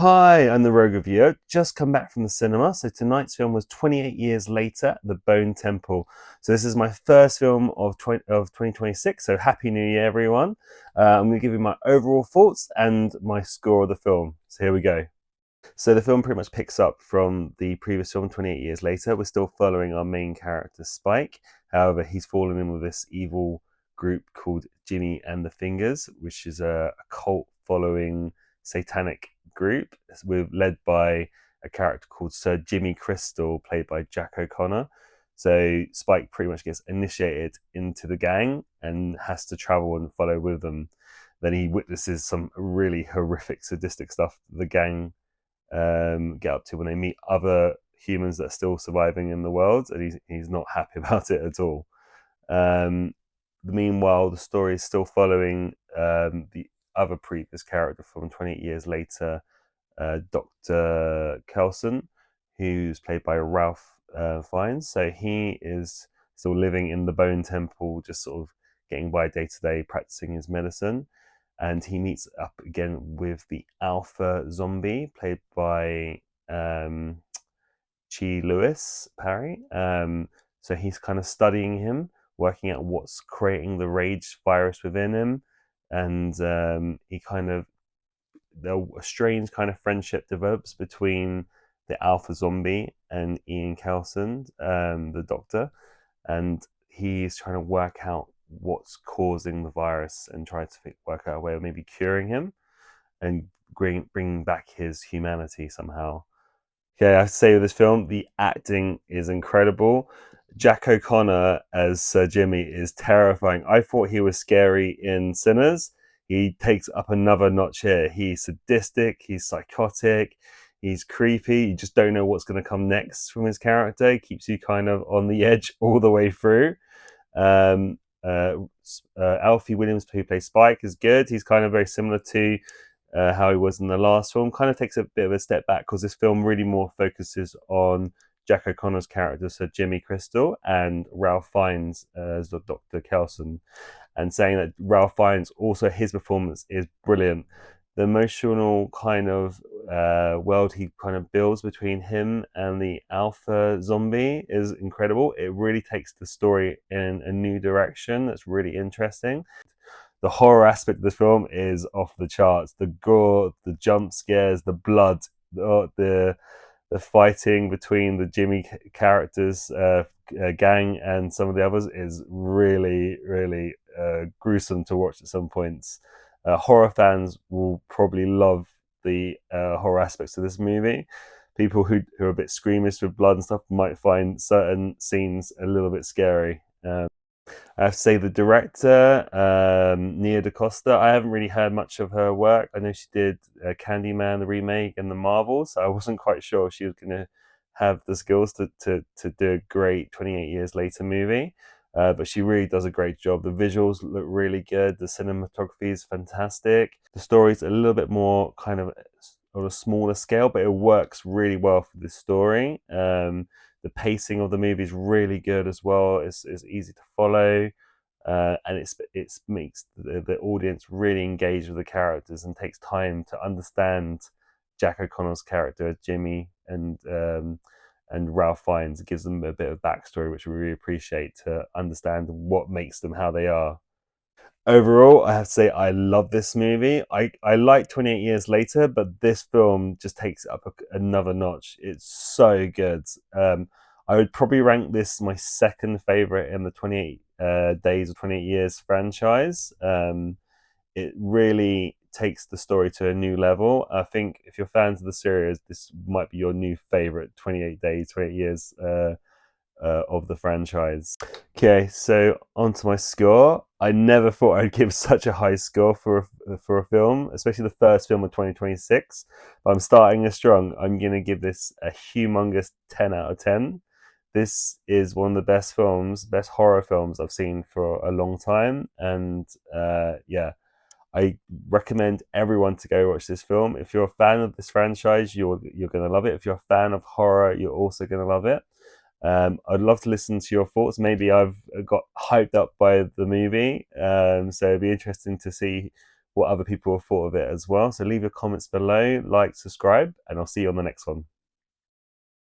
Hi, I'm the Rogue Reviewer. Just come back from the cinema. So tonight's film was 28 Years Later, The Bone Temple. So this is my first film of 2026. So Happy New Year, everyone. I'm going to give you my overall thoughts and my score of the film. So here we go. So the film pretty much picks up from the previous film, 28 Years Later. We're still following our main character, Spike. However, he's fallen in with this evil group called Jimmy and the Fingers, which is a cult following satanic group led by a character called Sir Jimmy Crystal, played by Jack O'Connor. So Spike pretty much gets initiated into the gang and has to travel and follow with them. Then he witnesses some really horrific, sadistic stuff the gang get up to when they meet other humans that are still surviving in the world, and he's not happy about it at all. Um, Meanwhile, the story is still following the other previous character from 28 Years Later, Dr. Kelson, who's played by Ralph Fiennes. So he is still living in the Bone Temple, just sort of getting by day to day, practicing his medicine. And he meets up again with the Alpha Zombie, played by Chi Lewis Parry. So he's kind of studying him, working out what's creating the rage virus within him, and he kind of a strange kind of friendship develops between the Alpha Zombie and Ian Kelson, the Doctor, and he's trying to work out what's causing the virus and try to work out a way of maybe curing him and bringing back his humanity somehow. Okay, I have to say with this film, the acting is incredible. Jack O'Connor as Sir Jimmy is terrifying. I thought he was scary in Sinners. He takes up another notch here. He's sadistic, he's psychotic, he's creepy. You just don't know what's going to come next from his character. He keeps you kind of on the edge all the way through. Um, uh, Alfie Williams, who plays Spike, is good. He's kind of very similar to how he was in the last film. Kind of takes a bit of a step back because this film really more focuses on Jack O'Connor's character, so Jimmy Crystal, and Ralph Fiennes as Dr. Kelson, and saying that Ralph Fiennes, also his performance is brilliant. The emotional kind of world he kind of builds between him and the Alpha Zombie is incredible. It really takes the story in a new direction that's really interesting. The horror aspect of the film is off the charts. The gore, the jump scares, the blood, the fighting between the Jimmy characters gang and some of the others is really gruesome to watch at some points. Horror fans will probably love the horror aspects of this movie. People who are a bit squeamish with blood and stuff might find certain scenes a little bit scary. I have to say the director, Nia DaCosta, I haven't really heard much of her work. I know she did Candyman, the remake, and the Marvels, so I wasn't quite sure if she was going to have the skills to do a great 28 Years Later movie. But she really does a great job. The visuals look really good. The cinematography is fantastic. The story's a little bit more kind of on a smaller scale, but it works really well for this story. The pacing of the movie is really good as well. It's easy to follow, and it makes the audience really engage with the characters and takes time to understand Jack O'Connor's character, Jimmy, and Ralph Fiennes. It gives them a bit of backstory, which we really appreciate to understand what makes them how they are. Overall, I have to say I love this movie. I like 28 Years Later, but this film just takes it up another notch. It's so good. I would probably rank this my second favorite in the 28 Days or 28 Years franchise. It really takes the story to a new level. I think if you're fans of the series, this might be your new favorite 28 Days, 28 Years of the franchise. Okay, so onto my score. I never thought I'd give such a high score for a film, especially the first film of 2026. But I'm starting this strong. I'm gonna give this a humongous 10 out of 10. This is one of the best films, best horror films I've seen for a long time, and yeah, I recommend everyone to go watch this film. If you're a fan of this franchise, you're gonna love it. If you're a fan of horror, you're also gonna love it. I'd love to listen to your thoughts. Maybe I've got hyped up by the movie, so it'd be interesting to see what other people have thought of it as well. So leave your comments below, like, subscribe, and I'll see you on the next one.